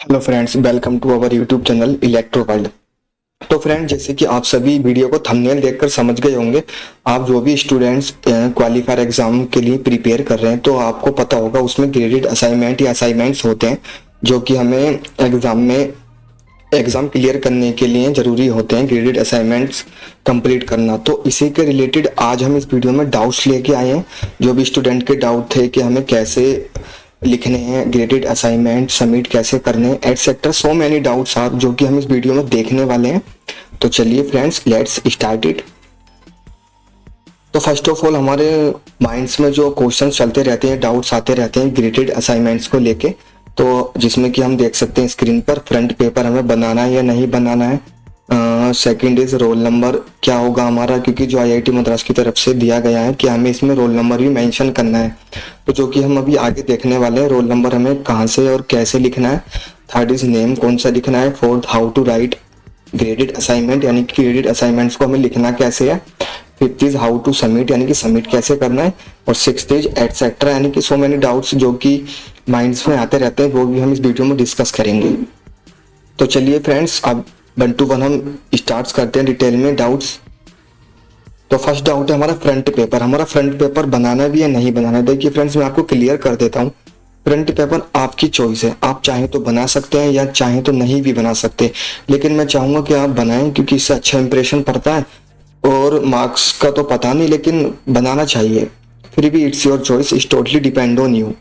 Hello friends, welcome to our YouTube channel electro world. तो friends, जैसे कि आप सभी वीडियो को थंबनेल देखकर समझ गए होंगे, आप जो भी स्टूडेंट्स क्वालिफायर एग्जाम के लिए प्रिपेयर कर रहे हैं तो आपको पता होगा उसमें ग्रेडेड असाइनमेंट या असाइनमेंट्स होते हैं जो कि हमें एग्जाम क्लियर करने के लिए जरूरी होते हैं। ग्रेडेड असाइनमेंट्स कंप्लीट करना, तो इसी के रिलेटेड आज हम इस वीडियो में डाउट्स लेके आए हैं। जो भी स्टूडेंट के डाउट थे कि हमें कैसे लिखने हैं, ग्रेडेड असाइनमेंट सबमिट कैसे करने हैं, एटसेट्रा, सो मैनी डाउट्स आप जो कि हम इस वीडियो में देखने वाले हैं। तो चलिए फ्रेंड्स, लेट्स स्टार्ट इट। तो फर्स्ट ऑफ ऑल, हमारे माइंड्स में जो क्वेश्चंस चलते रहते हैं, डाउट्स आते रहते हैं ग्रेडेड असाइनमेंट्स को लेके, तो जिसमें कि हम देख सकते हैं स्क्रीन पर फ्रंट पेपर हमें बनाना है या नहीं बनाना है। सेकंड इज रोल नंबर क्या होगा हमारा, क्योंकि जो आईआईटी मद्रास की तरफ से दिया गया है कि हमें इसमें रोल नंबर भी मेंशन करना है, तो जो कि हम अभी आगे देखने वाले हैं। रोल नंबर हमें कहाँ से और कैसे लिखना है। थर्ड इज नेम, कौन सा लिखना है। Fourth, how to write graded assignment, यानी कि ग्रेडेड असाइनमेंट्स को हमें लिखना कैसे है। Fifth is how to submit, यानी कि सबमिट कैसे करना है। और सिक्स्थ इज एटसेट्रा, यानी कि सो मेनी डाउट्स जो कि माइंड्स में आते रहते हैं, वो भी हम इस वीडियो में डिस्कस करेंगे। तो चलिए फ्रेंड्स, अब 1 to 1 हम स्टार्ट करते हैं डिटेल में डाउट्स। तो फर्स्ट डाउट है हमारा फ्रंट पेपर। हमारा फ्रंट पेपर बनाना भी है नहीं बनाना है। देखिए फ्रेंड्स, मैं आपको क्लियर कर देता हूँ, फ्रंट पेपर आपकी चॉइस है। आप चाहें तो बना सकते हैं या चाहें तो नहीं भी बना सकते, लेकिन मैं चाहूंगा कि आप बनाएं, क्योंकि इससे अच्छा इंप्रेशन पड़ता है। और मार्क्स का तो पता नहीं, लेकिन बनाना चाहिए। फिर भी it's your choice, it's totally depend on you.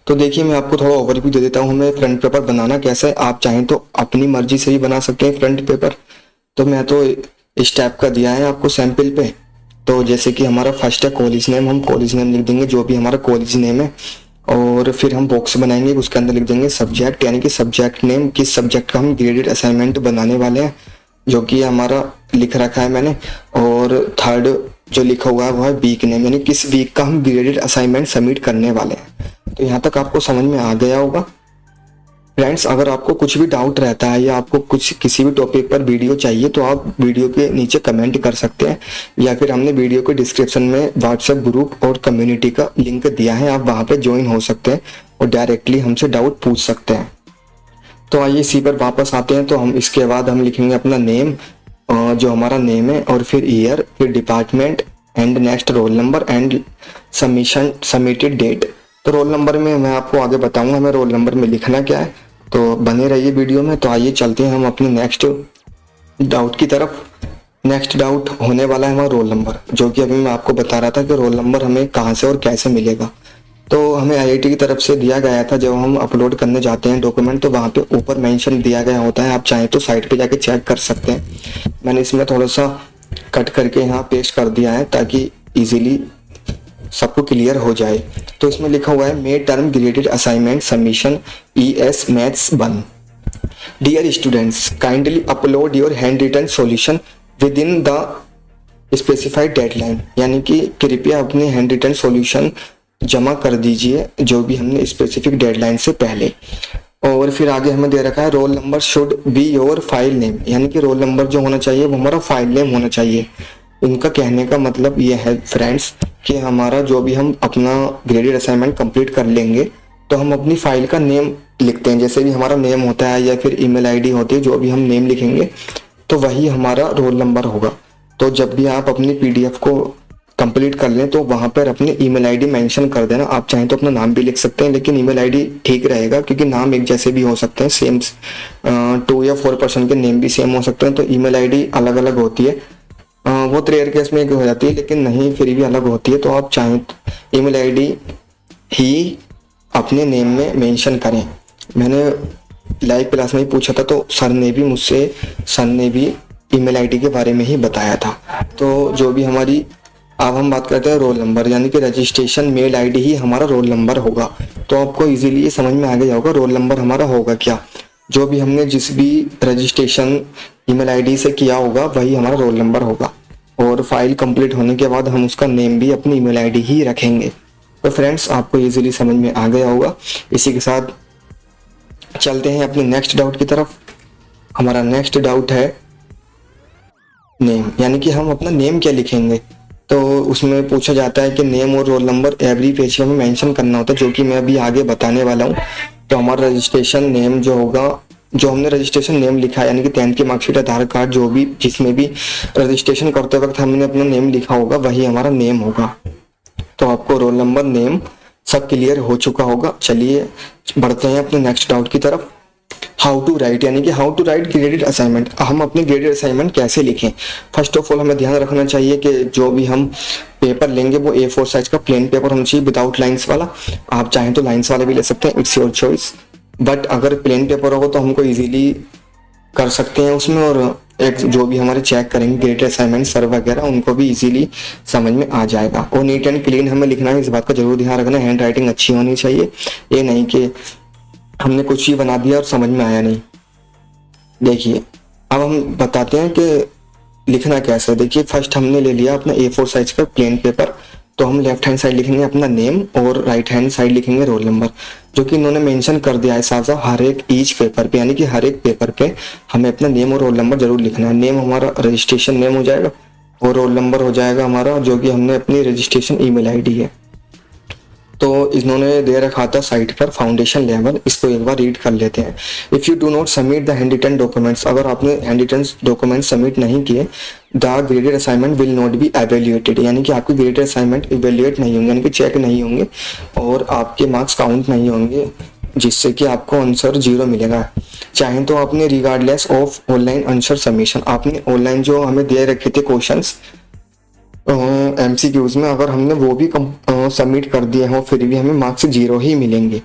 तो देखिए, मैं आपको थोड़ा ओवरव्यू दे देता हूँ हमें फ्रंट पेपर बनाना कैसा है। आप चाहें तो अपनी मर्जी से भी बना सकते हैं फ्रंट पेपर। तो मैं तो इस टाइप का दिया है आपको सैंपल पे। तो जैसे कि हमारा फर्स्ट है कॉलेज नेम, हम कॉलेज नेम लिख देंगे जो भी हमारा कॉलेज नेम है। और फिर हम बॉक्स बनाएंगे, उसके अंदर लिख देंगे सब्जेक्ट, यानी कि सब्जेक्ट नेम, किस सब्जेक्ट का हम ग्रेडेड असाइनमेंट बनाने वाले हैं, जो कि हमारा लिख रखा है मैंने। और थर्ड जो लिखा हुआ है वो है वीक नेम, यानी किस वीक का हम ग्रेडेड असाइनमेंट सबमिट करने वाले हैं। तो यहाँ तक आपको समझ में आ गया होगा। फ्रेंड्स, अगर आपको कुछ भी डाउट रहता है या आपको कुछ किसी भी टॉपिक पर वीडियो चाहिए तो आप वीडियो के नीचे कमेंट कर सकते हैं, या फिर हमने वीडियो के डिस्क्रिप्शन में व्हाट्सएप ग्रुप और कम्युनिटी का लिंक दिया है, आप वहां पे ज्वाइन हो सकते हैं और डायरेक्टली हमसे डाउट पूछ सकते हैं। तो आइए इसी पर वापस आते हैं। तो हम इसके बाद हम लिखेंगे अपना नेम, जो हमारा नेम है, और फिर ईयर, फिर department, and next roll number, and submission submitted date. तो रोल नंबर में मैं आपको आगे बताऊंगा हमें रोल नंबर में लिखना क्या है, तो बने रहिए वीडियो में। तो आइए चलते हैं हम अपने नेक्स्ट डाउट की तरफ। नेक्स्ट डाउट होने वाला है हमारा रोल नंबर, जो कि अभी मैं आपको बता रहा था कि रोल नंबर हमें कहाँ से और कैसे मिलेगा। तो हमें आईआईटी की तरफ से दिया गया था, जब हम अपलोड करने जाते हैं डॉक्यूमेंट तो वहाँ पे ऊपर मेंशन दिया गया होता है। आप चाहें तो साइट पे जाके चेक कर सकते हैं। मैंने इसमें थोड़ा सा कट करके यहाँ पेस्ट कर दिया है ताकि इजीली सबको क्लियर हो जाए। तो इसमें लिखा हुआ है May term graded assignment submission ES maths 1। Dear students, kindly upload your hand written solution within the specified deadline, यानी कि कृपया अपने हैंड रिटन सॉल्यूशन जमा कर दीजिए जो भी हमने स्पेसिफिक डेडलाइन से पहले। और फिर आगे हमें दे रखा है roll number should be your file name, यानी कि रोल नंबर जो होना चाहिए वो हमारा फाइल नेम होना चाहिए। इनका कहने का मतलब ये है फ्रेंड्स कि हमारा जो भी हम अपना ग्रेडेड असाइनमेंट कंप्लीट कर लेंगे तो हम अपनी फाइल का नेम लिखते हैं, जैसे भी हमारा नेम होता है या फिर ईमेल आईडी होती है, जो भी हम नेम लिखेंगे तो वही हमारा रोल नंबर होगा। तो जब भी आप अपनी PDF को कंप्लीट कर लें तो वहां पर अपनी ईमेल आईडी मेंशन कर देना। आप चाहें तो अपना नाम भी लिख सकते हैं, लेकिन ईमेल आईडी ठीक रहेगा, क्योंकि नाम एक जैसे भी हो सकते हैं, सेम 2 या 4 पर्सन के नेम भी सेम हो सकते हैं, तो ईमेल आईडी अलग अलग होती है। वो तो रेयर केस में एक हो जाती है, लेकिन नहीं फिर भी अलग होती है। तो आप चाहें तो ईमेल आईडी ही अपने नेम में मेंशन करें। मैंने लाइव क्लास में ही पूछा था तो सर ने भी ईमेल आईडी के बारे में ही बताया था। तो जो भी हमारी, अब हम बात करते हैं रोल नंबर, यानी कि रजिस्ट्रेशन मेल आईडी ही हमारा रोल नंबर होगा। तो आपको इजीली ये समझ में आ गया होगा रोल नंबर हमारा होगा क्या। जो भी हमने जिस भी रजिस्ट्रेशन ईमेल आईडी से किया होगा वही हमारा रोल नंबर होगा। और फाइल कंप्लीट होने के बाद हम उसका नेम भी अपनी ईमेल आईडी ही रखेंगे। तो फ्रेंड्स, आपको इजीली समझ में आ गया होगा। इसी के साथ चलते हैं अपने नेक्स्ट डाउट की तरफ। हमारा नेक्स्ट डाउट है नेम, यानी कि हम अपना नेम क्या लिखेंगे। तो उसमें पूछा जाता है कि नेम और रोल नंबर एवरी पेज में मेंशन करना होता है, जो कि मैं अभी आगे बताने वाला हूँ। तो हमारा रजिस्ट्रेशन नेम जो होगा, जो हमने रजिस्ट्रेशन नेम लिखा है यानी कि 10th की मार्कशीट, आधार कार्ड, जो भी जिसमें भी रजिस्ट्रेशन करते वक्त हमने अपना नेम लिखा होगा वही हमारा नेम होगा। तो आपको रोल नंबर, नेम सब क्लियर हो चुका होगा। चलिए बढ़ते हैं अपने नेक्स्ट डाउट की तरफ। हाउ टू राइट, यानी कि how to write graded assignment. हम अपने ग्रेडेड असाइनमेंट कैसे लिखें। फर्स्ट ऑफ ऑल हमें ध्यान रखना चाहिए कि जो भी हम पेपर लेंगे वो A4 साइज का प्लेन पेपर होना चाहिए विदाउट लाइंस वाला। आप चाहें तो लाइंस वाला भी ले सकते हैं, इट्स योर चॉइस। बट अगर प्लेन पेपर होगा तो हमको इजीली कर सकते हैं उसमें, और एक जो भी हमारे चेक करेंगे ग्रेडेड असाइनमेंट सर वगैरह, उनको भी इजीली समझ में आ जाएगा। और नीट एंड क्लीन हमें लिखना है, इस बात का जरूर ध्यान रखना। हैंड राइटिंग अच्छी होनी चाहिए, ये नहीं कि हमने कुछ ही बना दिया और समझ में आया नहीं। देखिए अब हम बताते हैं कि लिखना कैसे। देखिए फर्स्ट हमने ले लिया अपना A4 साइज का प्लेन पेपर, तो हम लेफ्ट हैंड साइड लिखेंगे अपना नेम और राइट हैंड साइड लिखेंगे रोल नंबर, जो कि इन्होंने मेंशन कर दिया है साफ साफ हर एक ईच पेपर पे, यानी कि हर एक पेपर पे हमें अपना नेम और रोल नंबर जरूर लिखना है। नेम हमारा रजिस्ट्रेशन नेम हो जाएगा और रोल नंबर हो जाएगा हमारा जो कि हमने अपनी रजिस्ट्रेशन ईमेल आईडी है। तो इन्होंने दे रखा था साइट पर फाउंडेशन लेवल, इसको एक बार रीड कर लेते हैं। If you do not submit the hand written documents, अगर आपने हैंड रिटन डॉक्यूमेंट सबमिट नहीं किए, the graded assignment will not be evaluated, यानी कि आपके ग्रेडेड असाइनमेंट इवेल्युएट नहीं होंगे, यानी कि चेक नहीं होंगे और आपके मार्क्स काउंट नहीं होंगे, जिससे कि आपको आंसर 0 मिलेगा। चाहे तो आपने regardless of online answer submission, आपने ऑनलाइन जो हमें दे रखे थे क्वेश्चंस MCQs में, अगर हमने वो भी सबमिट कर दिए हो फिर भी हमें मार्क्स 0 ही मिलेंगे।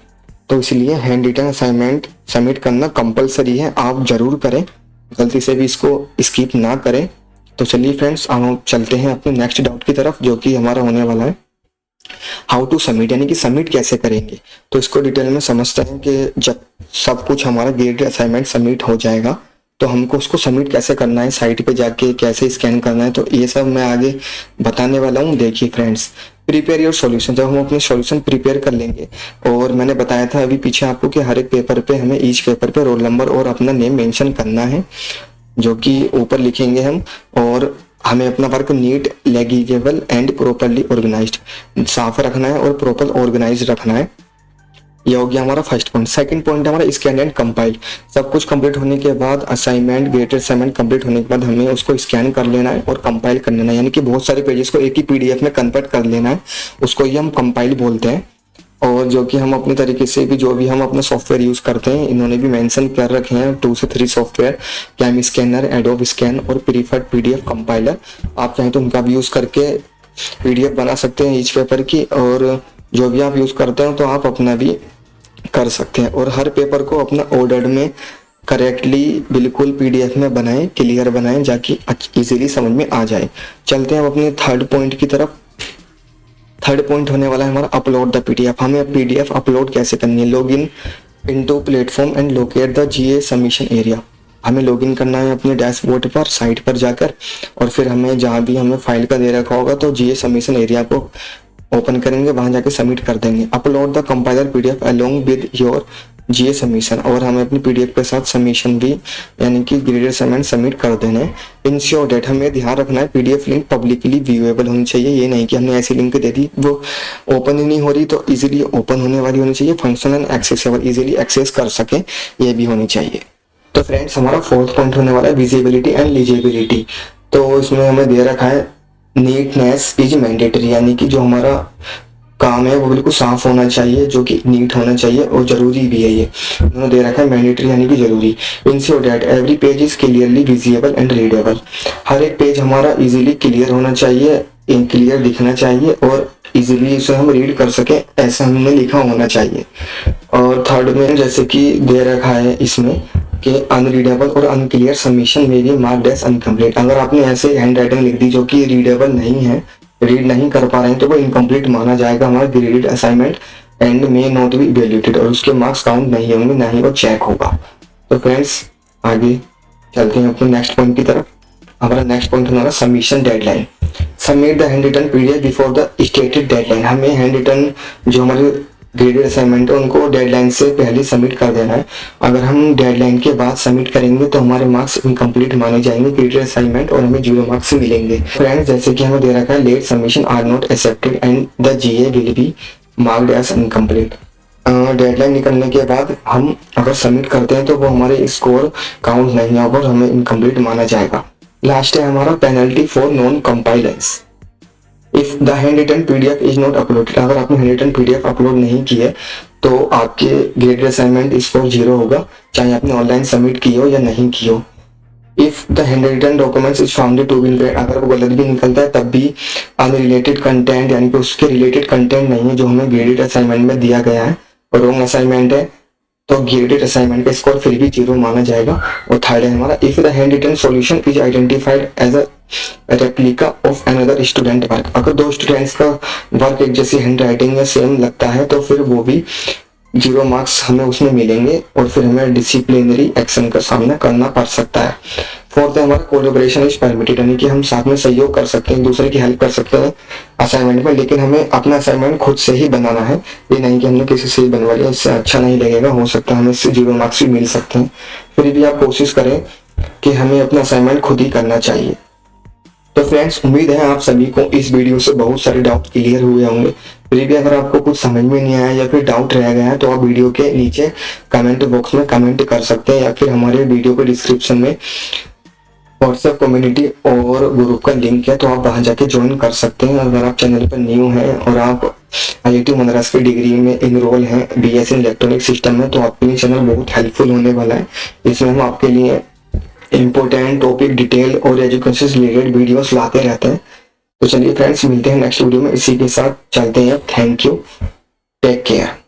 तो इसलिए हैंड रिटन असाइनमेंट सबमिट करना कंपलसरी है, आप जरूर करें, गलती से भी इसको स्किप ना करें। तो चलिए फ्रेंड्स हम चलते हैं अपने नेक्स्ट डाउट की तरफ, जो कि हमारा होने वाला है हाउ टू सबमिट, यानी कि सबमिट कैसे करेंगे। तो इसको डिटेल में समझते हैं कि जब सब कुछ हमारा ग्रेडेड असाइनमेंट सबमिट हो जाएगा तो हमको उसको सबमिट कैसे करना है, साइट पे जाके कैसे स्कैन करना है, तो ये सब मैं आगे बताने वाला हूँ। देखिए फ्रेंड्स, प्रिपेयर योर सॉल्यूशन, जब हम अपने सॉल्यूशन प्रिपेयर कर लेंगे, और मैंने बताया था अभी पीछे आपको कि हर एक पेपर पे हमें ईच पेपर पे रोल नंबर और अपना नेम मेंशन करना है, जो कि ऊपर लिखेंगे हम, और हमें अपना work neat, legible and properly organised, साफ रखना है और प्रॉपर ऑर्गेनाइज रखना है। ये हो गया हमारा फर्स्ट पॉइंट। सेकंड पॉइंट हमारा स्कैन एंड कंपाइल। सब कुछ कंप्लीट होने के बाद, असाइनमेंट ग्रेडेड असाइनमेंट कंप्लीट होने के बाद हमें उसको स्कैन कर लेना है और कंपाइल कर लेना है, यानी कि बहुत सारे पेजेस को एक ही PDF में कन्वर्ट कर लेना है, उसको ही हम कंपाइल बोलते हैं। और जो कि हम अपने तरीके से भी जो भी हम अपना सॉफ्टवेयर यूज करते हैं, इन्होंने भी मेंशन कर रखे हैं 2 से 3 software, CamScanner, Adobe scan और प्रीफर्ड PDF कंपाइलर। आप चाहें तो उनका भी यूज करके PDF बना सकते हैं ईच पेपर की, और जो भी आप यूज करते हो तो आप अपना भी कर सकते हैं। और हर पेपर को अपना ऑर्डर में करेक्टली बिल्कुल PDF में बनाएं, क्लियर बनाएं, जाकि इजीली समझ में आ जाए। चलते हैं अब अपने थर्ड पॉइंट की तरफ। थर्ड पॉइंट होने वाला है हमारा अपलोड द PDF। हमें PDF अपलोड कैसे करनी है। Log in into platform and locate the GA submission area. हमें लॉगिन करना है अपने डैशबोर्ड पर, साइट पर जाकर, और फिर हमें जहाँ भी हमें फाइल का दे रखा होगा तो GA सबमिशन एरिया को ओपन करेंगे, वहां जाके सबमिट कर देंगे। Upload the compiler PDF along with your GA submission, और हमें अपनी PDF के साथ सबमिशन भी, यानी कि ग्रेडेड असाइनमेंट सबमिट कर देना है। इंश्योर डेट, हमें ध्यान रखना है PDF लिंक पब्लिकली व्यूएबल होनी चाहिए, ये नहीं कि हमने ऐसी लिंक दे दी वो ओपन ही नहीं हो रही, तो इजीली ओपन होने वाली होनी चाहिए। Functional and accessible, easily access कर सके, ये भी होनी चाहिए। तो फ्रेंड्स हमारा फोर्थ पॉइंट होने वाला है विजिबिलिटी एंड लीजिबिलिटी। तो इसमें हमें दे रखा है नीटनेस इज मैंडेटरी, यानी कि जो हमारा काम है वो बिल्कुल साफ होना चाहिए, जो कि नीट होना चाहिए और जरूरी भी है। ये उन्होंने दे रखा है मैंडेटरी, यानी कि जरूरी। Ensure that every page is clearly visible and readable, हर एक पेज हमारा इजीली क्लियर होना चाहिए, क्लियर दिखना चाहिए और इजीली इसे हम रीड कर सके, ऐसा हमने लिखा होना चाहिए। और थर्ड में जैसे कि दे रखा है इसमें कि अनरीडेबल और अनक्लियर सबमिशन में भी मार्क्ड एज अनकम्प्लीट। अगर आपने ऐसे हैंड राइटिंग लिख दी जो कि रीडेबल नहीं है, रीड नहीं कर पा रहे हैं, तो वो इनकम्प्लीट माना जाएगा हमारा graded assignment and may not be evaluated, और उसके मार्क्स काउंट नहीं होंगे, ना ही वो चेक होगा। तो फ्रेंड्स आगे चलते हैं अपने नेक्स्ट पॉइंट की तरफ। हमारा नेक्स्ट पॉइंट हमारा submission deadline. Submit the hand written PDF before the stated deadline. हमें हैंड रिटन जो हमारे ग्रेडेड असाइनमेंट है उनको डेडलाइन से पहले सबमिट कर देना है। अगर हम डेडलाइन के बाद सबमिट करेंगे तो हमारे मार्क्स इनकम्प्लीट माने जाएंगे ग्रेडेड असाइनमेंट, और हमें 0 मार्क्स मिलेंगे। फ्रेंड्स जैसे कि हमें दे रखा है late submission are not accepted and the GA will be marked as incomplete. Deadline निकलने के बाद हम अगर सबमिट करते हैं तो वो हमारे स्कोर काउंट नहीं होगा और हमें इनकम्प्लीट माना जाएगा। लास्ट है हमारा penalty for non compliance. If the hand written PDF is not uploaded, अगर आपने हैंड रिटन पीडीएफ अपलोड नहीं की है तो आपके ग्रेडेड असाइनमेंट स्कोर 0 होगा, चाहे आपने ऑनलाइन सबमिट की हो या नहीं की हो। If the hand written documents is founded to be incorrect, अगर वो गलत भी निकलता है तब भी अनरिलेटेड कंटेंट यानी कि उसके रिलेटेड कंटेंट नहीं है जो हमें ग्रेडेड असाइनमेंट में दिया गया है और रॉन्ग असाइनमेंट है तो ग्रेडेड असाइनमेंट का स्कोर फिर भी 0 माना जाएगा। और थर्ड है हमारा if the hand written solution is identified as a replica of another student work, अगर दो स्टूडेंट्स का वर्क एक जैसी हैंड राइटिंग में सेम लगता है तो फिर वो भी 0 मार्क्स हमें उसमें मिलेंगे और फिर हमें डिसिप्लिनरी एक्शन का सामना करना पड़ सकता है। फोर्थ है हमारा कोलैबोरेशन इज परमिटेड, यानी कि हम साथ में सहयोग कर सकते हैं, एक दूसरे की हेल्प कर सकते हैं असाइनमेंट में, लेकिन हमें अपना असाइनमेंट खुद से ही बनाना है। ये नहीं कि हमने किसी से बनवा लिया, इससे अच्छा नहीं लगेगा, हो सकता है हमें इससे 0 मार्क्स भी मिल सकते हैं। फिर भी आप कोशिश करें कि हमें अपना असाइनमेंट खुद ही करना चाहिए। तो फ्रेंड्स, उम्मीद है आप सभी को इस वीडियो से बहुत सारे डाउट क्लियर हुए होंगे। फिर भी अगर आपको कुछ समझ में नहीं आया या फिर डाउट रह गया है तो आप वीडियो के नीचे कमेंट बॉक्स में कमेंट कर सकते हैं या फिर हमारे वीडियो के डिस्क्रिप्शन में व्हाट्सएप कम्युनिटी और ग्रुप का लिंक है तो आप वहां जाके ज्वाइन कर सकते हैं। अगर आप चैनल पर न्यू हैं और आप IIT मद्रास की डिग्री में इनरोल हैं BSc इलेक्ट्रॉनिक सिस्टम में तो आपके लिए चैनल बहुत हेल्पफुल होने वाला है। इसमें हम आपके लिए इम्पोर्टेंट टॉपिक डिटेल और एजुकेशन से रिलेटेड वीडियोस लाते रहते हैं। तो चलिए फ्रेंड्स, मिलते हैं नेक्स्ट वीडियो में, इसी के साथ चलते हैं। Thank you, take care.